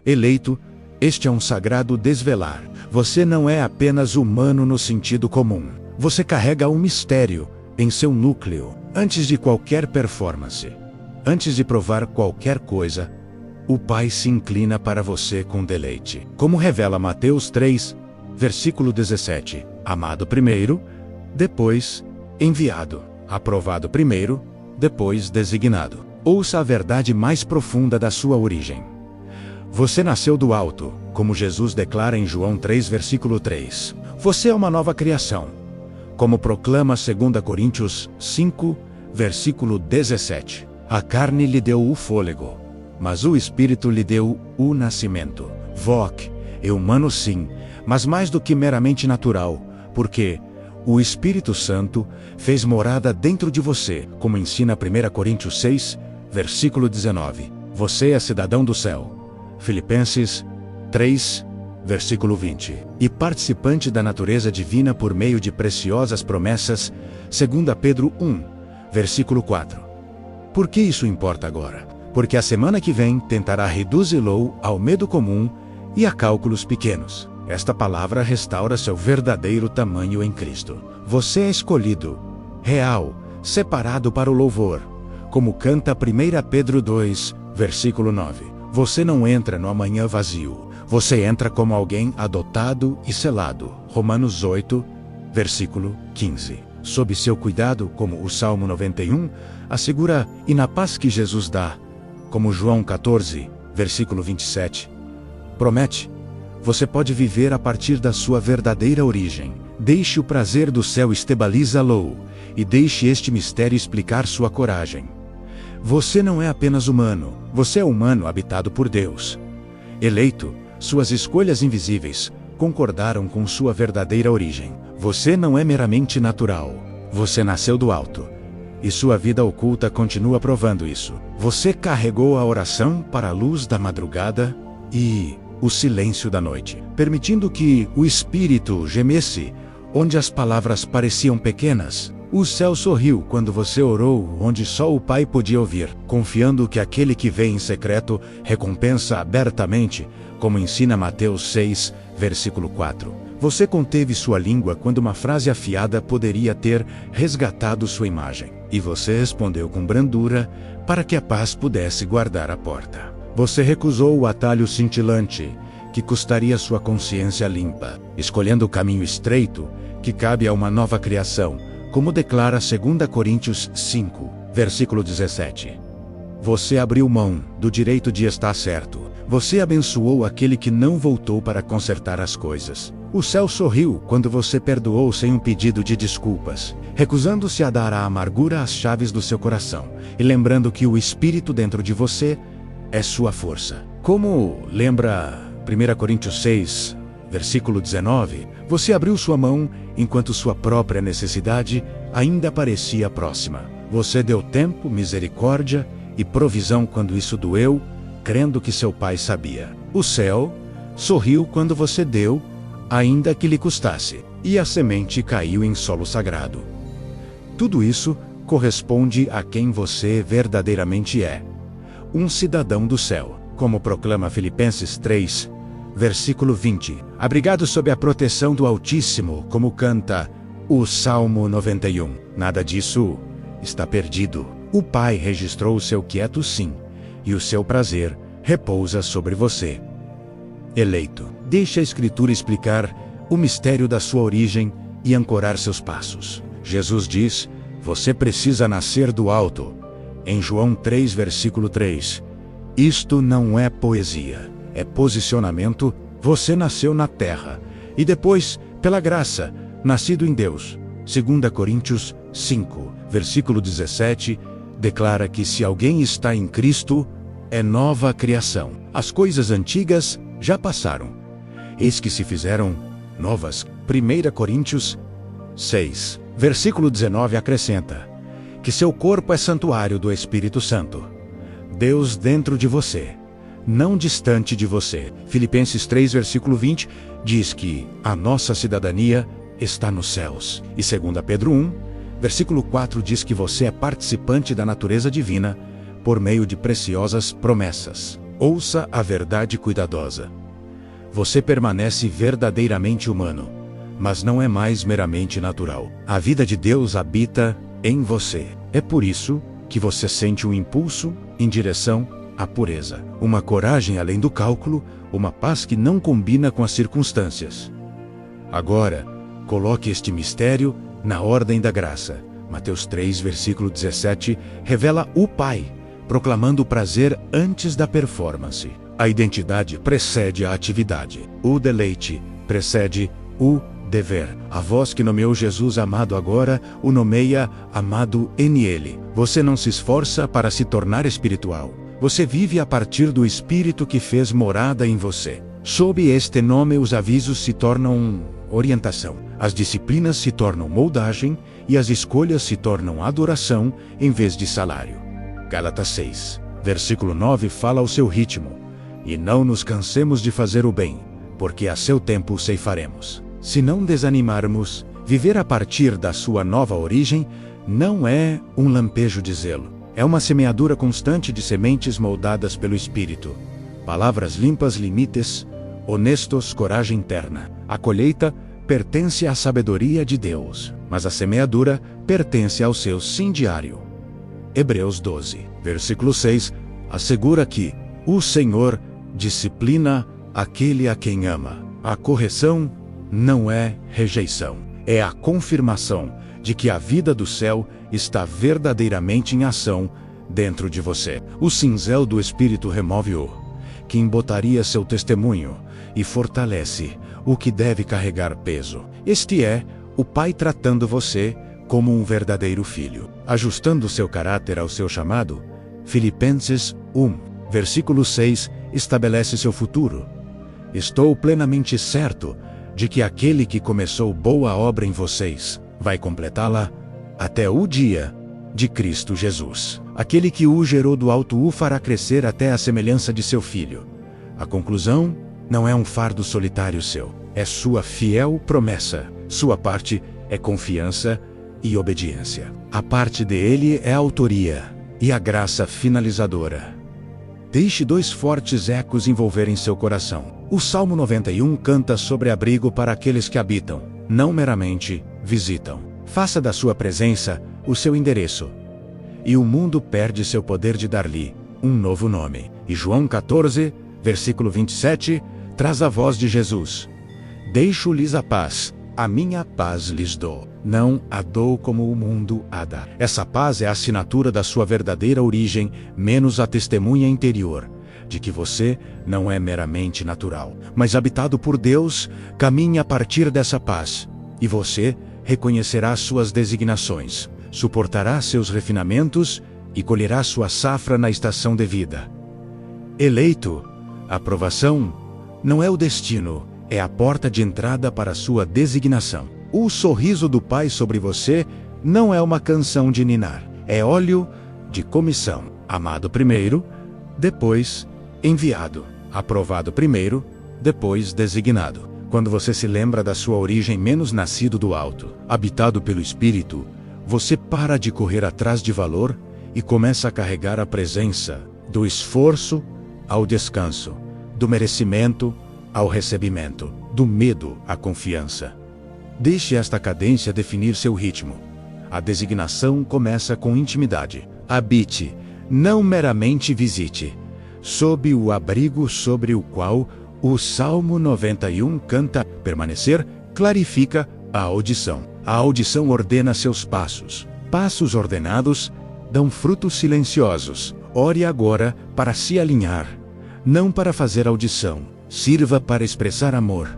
Eleito, este é um sagrado desvelar. Você não é apenas humano no sentido comum. Você carrega um mistério em seu núcleo. Antes de qualquer performance, antes de provar qualquer coisa, o Pai se inclina para você com deleite. Como revela Mateus 3, versículo 17. Amado primeiro, depois enviado. Aprovado primeiro, depois designado. Ouça a verdade mais profunda da sua origem. Você nasceu do alto, como Jesus declara em João 3, versículo 3. Você é uma nova criação, como proclama 2 Coríntios 5, versículo 17. A carne lhe deu o fôlego, mas o Espírito lhe deu o nascimento. Voc é humano sim, mas mais do que meramente natural, porque o Espírito Santo fez morada dentro de você, como ensina 1 Coríntios 6, versículo 19. Você é cidadão do céu. Filipenses 3, versículo 20. E participante da natureza divina por meio de preciosas promessas, 2 Pedro 1, versículo 4. Por que isso importa agora? Porque a semana que vem tentará reduzi-lo ao medo comum e a cálculos pequenos. Esta palavra restaura seu verdadeiro tamanho em Cristo. Você é escolhido, real, separado para o louvor, como canta 1 Pedro 2, versículo 9. Você não entra no amanhã vazio. Você entra como alguém adotado e selado. Romanos 8, versículo 15. Sob seu cuidado, como o Salmo 91, assegura, e na paz que Jesus dá, como João 14, versículo 27. Promete, você pode viver a partir da sua verdadeira origem. Deixe o prazer do céu estabilizá-lo, e deixe este mistério explicar sua coragem. Você não é apenas humano, você é humano habitado por Deus. Eleito, suas escolhas invisíveis concordaram com sua verdadeira origem. Você não é meramente natural, você nasceu do alto. E sua vida oculta continua provando isso. Você carregou a oração para a luz da madrugada e o silêncio da noite, permitindo que o Espírito gemesse onde as palavras pareciam pequenas. O céu sorriu quando você orou onde só o Pai podia ouvir, confiando que aquele que vê em secreto recompensa abertamente, como ensina Mateus 6, versículo 4. Você conteve sua língua quando uma frase afiada poderia ter resgatado sua imagem. E você respondeu com brandura para que a paz pudesse guardar a porta. Você recusou o atalho cintilante que custaria sua consciência limpa, escolhendo o caminho estreito que cabe a uma nova criação, como declara 2 Coríntios 5, versículo 17. Você abriu mão do direito de estar certo. Você abençoou aquele que não voltou para consertar as coisas. O céu sorriu quando você perdoou sem um pedido de desculpas, recusando-se a dar à amargura as chaves do seu coração, e lembrando que o Espírito dentro de você é sua força. Como lembra 1 Coríntios 6, versículo 19, você abriu sua mão enquanto sua própria necessidade ainda parecia próxima. Você deu tempo, misericórdia e provisão quando isso doeu, crendo que seu Pai sabia. O céu sorriu quando você deu, ainda que lhe custasse, e a semente caiu em solo sagrado. Tudo isso corresponde a quem você verdadeiramente é, um cidadão do céu, como proclama Filipenses 3, versículo 20, abrigado sob a proteção do Altíssimo, como canta o Salmo 91. Nada disso está perdido. O Pai registrou o seu quieto sim, e o seu prazer repousa sobre você. Eleito, deixe a Escritura explicar o mistério da sua origem e ancorar seus passos. Jesus diz, você precisa nascer do alto. Em João 3, versículo 3. Isto não é poesia. É posicionamento. Você nasceu na terra, e depois, pela graça, nascido em Deus. 2 Coríntios 5, versículo 17, declara que se alguém está em Cristo, é nova criação. As coisas antigas já passaram. Eis que se fizeram novas. 1 Coríntios 6, versículo 19 acrescenta que seu corpo é santuário do Espírito Santo. Deus dentro de você, não distante de você. Filipenses 3, versículo 20, diz que a nossa cidadania está nos céus. E 2 Pedro 1, versículo 4 diz que você é participante da natureza divina por meio de preciosas promessas. Ouça a verdade cuidadosa. Você permanece verdadeiramente humano, mas não é mais meramente natural. A vida de Deus habita em você. É por isso que você sente um impulso em direção à pureza, uma coragem além do cálculo, uma paz que não combina com as circunstâncias. Agora, coloque este mistério na ordem da graça. Mateus 3, versículo 17, revela o Pai, proclamando o prazer antes da performance. A identidade precede a atividade. O deleite precede o dever. A voz que nomeou Jesus amado agora o nomeia amado nele. Você não se esforça para se tornar espiritual. Você vive a partir do Espírito que fez morada em você. Sob este nome, os avisos se tornam orientação. As disciplinas se tornam moldagem e as escolhas se tornam adoração em vez de salário. Gálatas 6, versículo 9 fala ao seu ritmo. E não nos cansemos de fazer o bem, porque a seu tempo o ceifaremos. Se não desanimarmos, viver a partir da sua nova origem não é um lampejo de zelo. É uma semeadura constante de sementes moldadas pelo Espírito. Palavras limpas, limites, honestos, coragem interna. A colheita pertence à sabedoria de Deus, mas a semeadura pertence ao seu sim diário. Hebreus 12, versículo 6, assegura que o Senhor disciplina aquele a quem ama. A correção não é rejeição, é a confirmação de que a vida do céu está verdadeiramente em ação dentro de você. O cinzel do Espírito remove-o, que embotaria seu testemunho, e fortalece o que deve carregar peso. Este é o Pai tratando você como um verdadeiro filho, ajustando seu caráter ao seu chamado. Filipenses 1, versículo 6, estabelece seu futuro. Estou plenamente certo de que aquele que começou boa obra em vocês vai completá-la até o dia de Cristo Jesus. Aquele que o gerou do alto o fará crescer até a semelhança de seu Filho. A conclusão não é um fardo solitário seu, é sua fiel promessa. Sua parte é confiança e obediência. A parte dele é a autoria e a graça finalizadora. Deixe dois fortes ecos envolverem seu coração. O Salmo 91 canta sobre abrigo para aqueles que habitam, não meramente visitam. Faça da sua presença o seu endereço, e o mundo perde seu poder de dar-lhe um novo nome. E João 14, versículo 27, traz a voz de Jesus: Deixo-lhes a paz, a minha paz lhes dou. Não a dou como o mundo a dá. Essa paz é a assinatura da sua verdadeira origem, menos a testemunha interior de que você não é meramente natural, mas habitado por Deus, caminhe a partir dessa paz, e você reconhecerá suas designações, suportará seus refinamentos e colherá sua safra na estação devida. Eleito, aprovação, não é o destino, é a porta de entrada para sua designação. O sorriso do Pai sobre você não é uma canção de ninar, é óleo de comissão. Amado primeiro, depois enviado. Aprovado primeiro, depois designado. Quando você se lembra da sua origem menos nascido do alto, habitado pelo Espírito, você para de correr atrás de valor e começa a carregar a presença, do esforço ao descanso, do merecimento ao recebimento, do medo à confiança. Deixe esta cadência definir seu ritmo. A designação começa com intimidade. Habite, não meramente visite, sob o abrigo sobre o qual o Salmo 91 canta. Permanecer clarifica a audição. A audição ordena seus passos. Passos ordenados dão frutos silenciosos. Ore agora para se alinhar, não para fazer audição. Sirva para expressar amor,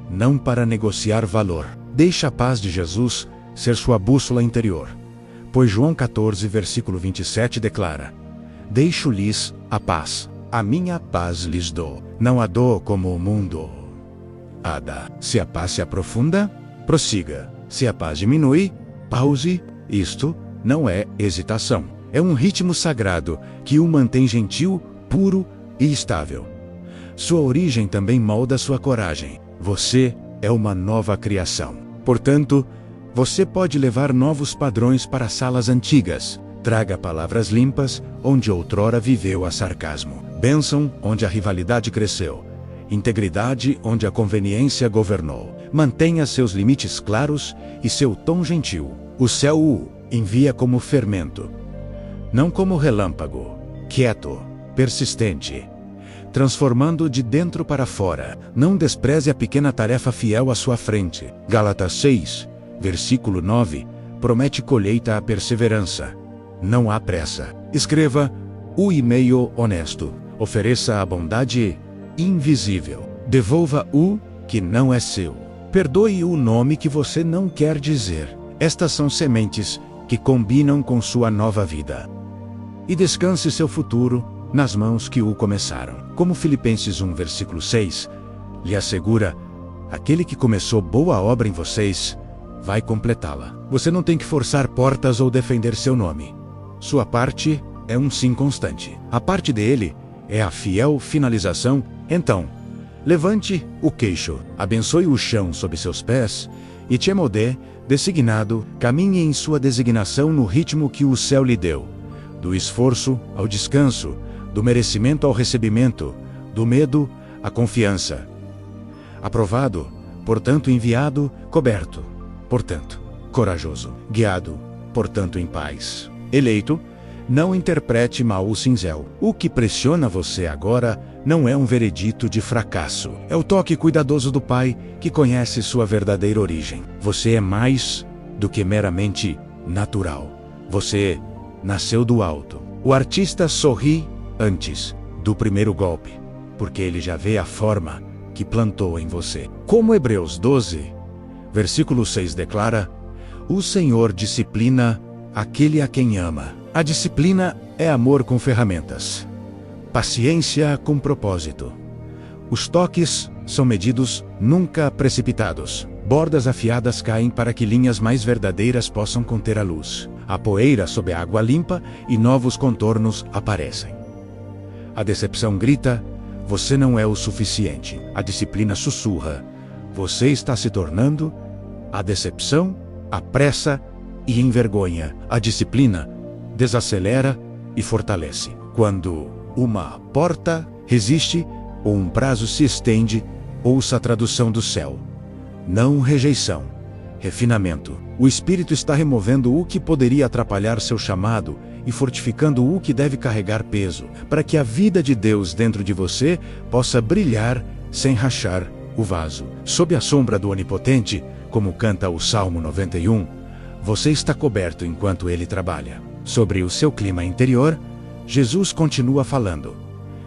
não para negociar valor. Deixe a paz de Jesus ser sua bússola interior, pois João 14, versículo 27 declara: Deixo-lhes a paz, a minha paz lhes dou. Não a dou como o mundo a dá. Se a paz se aprofunda, prossiga. Se a paz diminui, pause. Isto não é hesitação. É um ritmo sagrado que o mantém gentil, puro e estável. Sua origem também molda sua coragem. Você é uma nova criação. Portanto, você pode levar novos padrões para salas antigas, Traga palavras limpas onde outrora viveu a sarcasmo. Bênção onde a rivalidade cresceu. Integridade onde a conveniência governou. Mantenha seus limites claros e seu tom gentil. O céu o envia como fermento, não como relâmpago, quieto, persistente, transformando de dentro para fora. Não despreze a pequena tarefa fiel à sua frente. Gálatas 6, versículo 9, promete colheita à perseverança. Não há pressa. Escreva o e-mail honesto. Ofereça a bondade invisível. Devolva o que não é seu. Perdoe o nome que você não quer dizer. Estas são sementes que combinam com sua nova vida. E descanse seu futuro nas mãos que o começaram. Como Filipenses 1, versículo 6, lhe assegura, aquele que começou boa obra em vocês, vai completá-la. Você não tem que forçar portas ou defender seu nome. Sua parte é um sim constante. A parte dele é a fiel finalização. Então, levante o queixo, abençoe o chão sob seus pés, e Tchemodé, designado, caminhe em sua designação no ritmo que o céu lhe deu. Do esforço ao descanso, do merecimento ao recebimento, do medo à confiança. Aprovado, portanto enviado, coberto, portanto corajoso, guiado, portanto em paz. Eleito, não interprete mal o cinzel. O que pressiona você agora não é um veredito de fracasso. É o toque cuidadoso do Pai que conhece sua verdadeira origem. Você é mais do que meramente natural. Você nasceu do alto. O artista sorri antes do primeiro golpe, porque ele já vê a forma que plantou em você. Como Hebreus 12, versículo 6 declara, o Senhor disciplina aquele a quem ama. A disciplina é amor com ferramentas, paciência com propósito. Os toques são medidos, nunca precipitados. Bordas afiadas caem para que linhas mais verdadeiras possam conter a luz. A poeira sob a água limpa e novos contornos aparecem. A decepção grita, você não é o suficiente. A disciplina sussurra, você está se tornando. A decepção apressa e envergonha. A disciplina desacelera e fortalece. Quando uma porta resiste, ou um prazo se estende, ouça a tradução do céu. Não rejeição, refinamento. O Espírito está removendo o que poderia atrapalhar seu chamado e fortificando o que deve carregar peso, para que a vida de Deus dentro de você possa brilhar sem rachar o vaso. Sob a sombra do Onipotente, como canta o Salmo 91, você está coberto enquanto Ele trabalha. Sobre o seu clima interior, Jesus continua falando.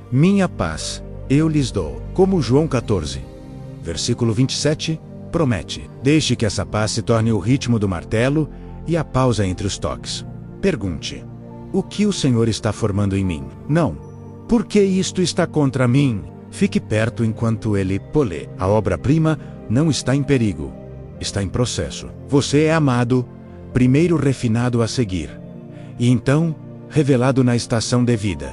Minha paz eu lhes dou. Como João 14, versículo 27, promete. Deixe que essa paz se torne o ritmo do martelo e a pausa entre os toques. Pergunte, o que o Senhor está formando em mim? Não. Por que isto está contra mim? Fique perto enquanto Ele polê. A obra-prima não está em perigo, está em processo. Você é amado, primeiro refinado a seguir, e então revelado na estação devida.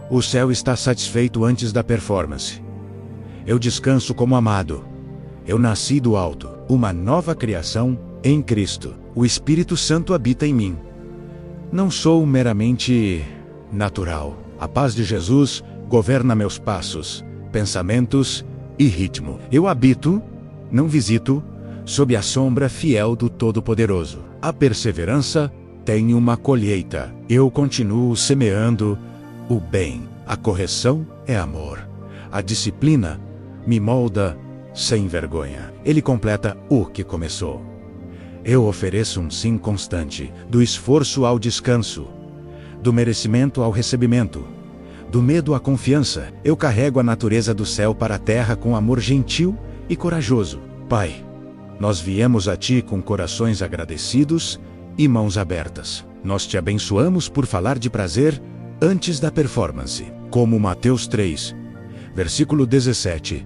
O céu está satisfeito antes da performance. Eu descanso como amado. Eu nasci do alto, uma nova criação em Cristo. O Espírito Santo habita em mim. Não sou meramente natural. A paz de Jesus governa meus passos, pensamentos e ritmo. Eu habito, não visito, sob a sombra fiel do Todo-Poderoso. A perseverança tem uma colheita. Eu continuo semeando o bem. A correção é amor. A disciplina me molda sem vergonha. Ele completa o que começou. Eu ofereço um sim constante, do esforço ao descanso, do merecimento ao recebimento, do medo à confiança. Eu carrego a natureza do céu para a terra com amor gentil e corajoso. Pai, nós viemos a Ti com corações agradecidos e mãos abertas. Nós Te abençoamos por falar de prazer antes da performance. Como Mateus 3, versículo 17,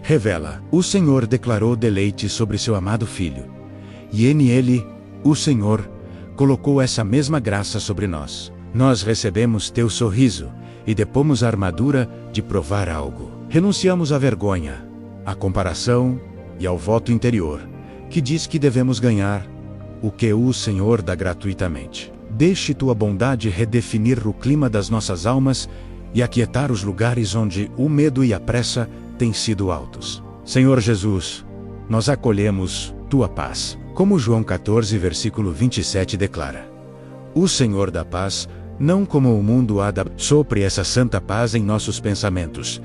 revela, o Senhor declarou deleite sobre seu amado Filho, e nele, o Senhor, colocou essa mesma graça sobre nós. Nós recebemos Teu sorriso e depomos a armadura de provar algo. Renunciamos à vergonha, à comparação e ao voto interior, que diz que devemos ganhar o que o Senhor dá gratuitamente. Deixe tua bondade redefinir o clima das nossas almas e aquietar os lugares onde o medo e a pressa têm sido altos. Senhor Jesus, nós acolhemos tua paz. Como João 14, versículo 27 declara: o Senhor da paz, não como o mundo há, sopre essa santa paz em nossos pensamentos,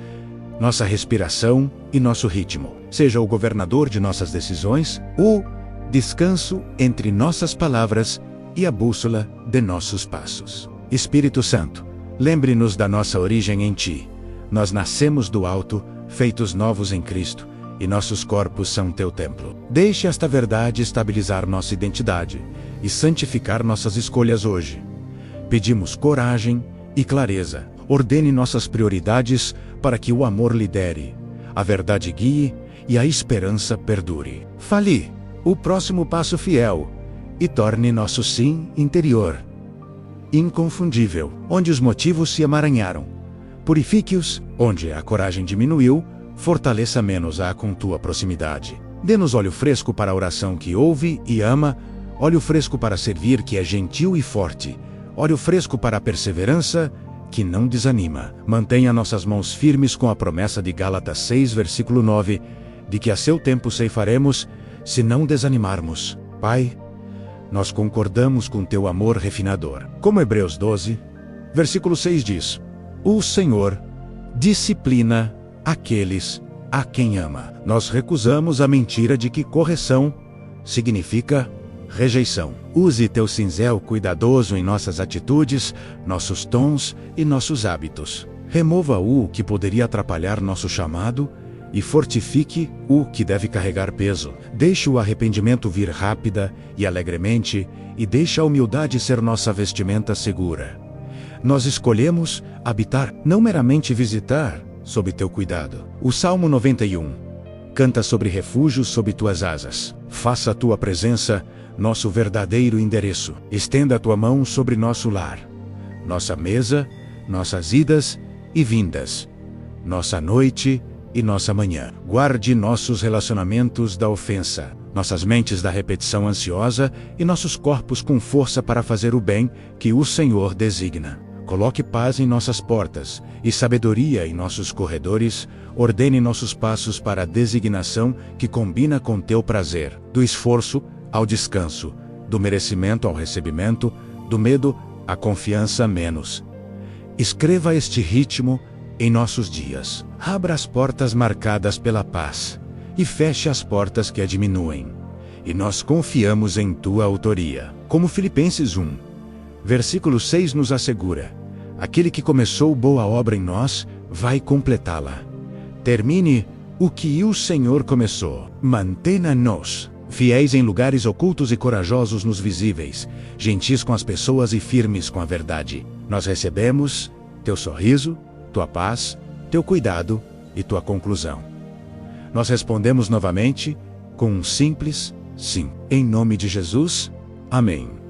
nossa respiração e nosso ritmo. Seja o governador de nossas decisões, o descanso entre nossas palavras e a bússola de nossos passos. Espírito Santo, lembre-nos da nossa origem em Ti. Nós nascemos do alto, feitos novos em Cristo, e nossos corpos são Teu templo. Deixe esta verdade estabilizar nossa identidade e santificar nossas escolhas hoje. Pedimos coragem e clareza. Ordene nossas prioridades para que o amor lidere, a verdade guie e a esperança perdure. Fale o próximo passo fiel e torne nosso sim interior inconfundível, onde os motivos se emaranharam. Purifique-os, onde a coragem diminuiu, fortaleça menos-a com tua proximidade. Dê-nos óleo fresco para a oração que ouve e ama, óleo fresco para servir que é gentil e forte, óleo fresco para a perseverança que não desanima. Mantenha nossas mãos firmes com a promessa de Gálatas 6, versículo 9, de que a seu tempo ceifaremos, se não desanimarmos. Pai, nós concordamos com teu amor refinador. Como Hebreus 12, versículo 6 diz: o Senhor disciplina aqueles a quem ama. Nós recusamos a mentira de que correção significa rejeição. Use teu cinzel cuidadoso em nossas atitudes, nossos tons e nossos hábitos. Remova o que poderia atrapalhar nosso chamado e fortifique o que deve carregar peso. Deixe o arrependimento vir rápida e alegremente e deixe a humildade ser nossa vestimenta segura. Nós escolhemos habitar, não meramente visitar, sob teu cuidado. O Salmo 91 canta sobre refúgio sob tuas asas. Faça a tua presença nosso verdadeiro endereço. Estenda a tua mão sobre nosso lar, nossa mesa, nossas idas e vindas, nossa noite e nossa manhã. Guarde nossos relacionamentos da ofensa, nossas mentes da repetição ansiosa e nossos corpos com força para fazer o bem que o Senhor designa. Coloque paz em nossas portas e sabedoria em nossos corredores. Ordene nossos passos para a designação que combina com teu prazer. Do esforço ao descanso, do merecimento ao recebimento, do medo à confiança menos. Escreva este ritmo em nossos dias. Abra as portas marcadas pela paz e feche as portas que a diminuem. E nós confiamos em tua autoria. Como Filipenses 1, versículo 6 nos assegura: aquele que começou boa obra em nós vai completá-la. Termine o que o Senhor começou. Mantenha-nos fiéis em lugares ocultos e corajosos nos visíveis, gentis com as pessoas e firmes com a verdade. Nós recebemos teu sorriso, tua paz, teu cuidado e tua conclusão. Nós respondemos novamente com um simples sim. Em nome de Jesus, amém.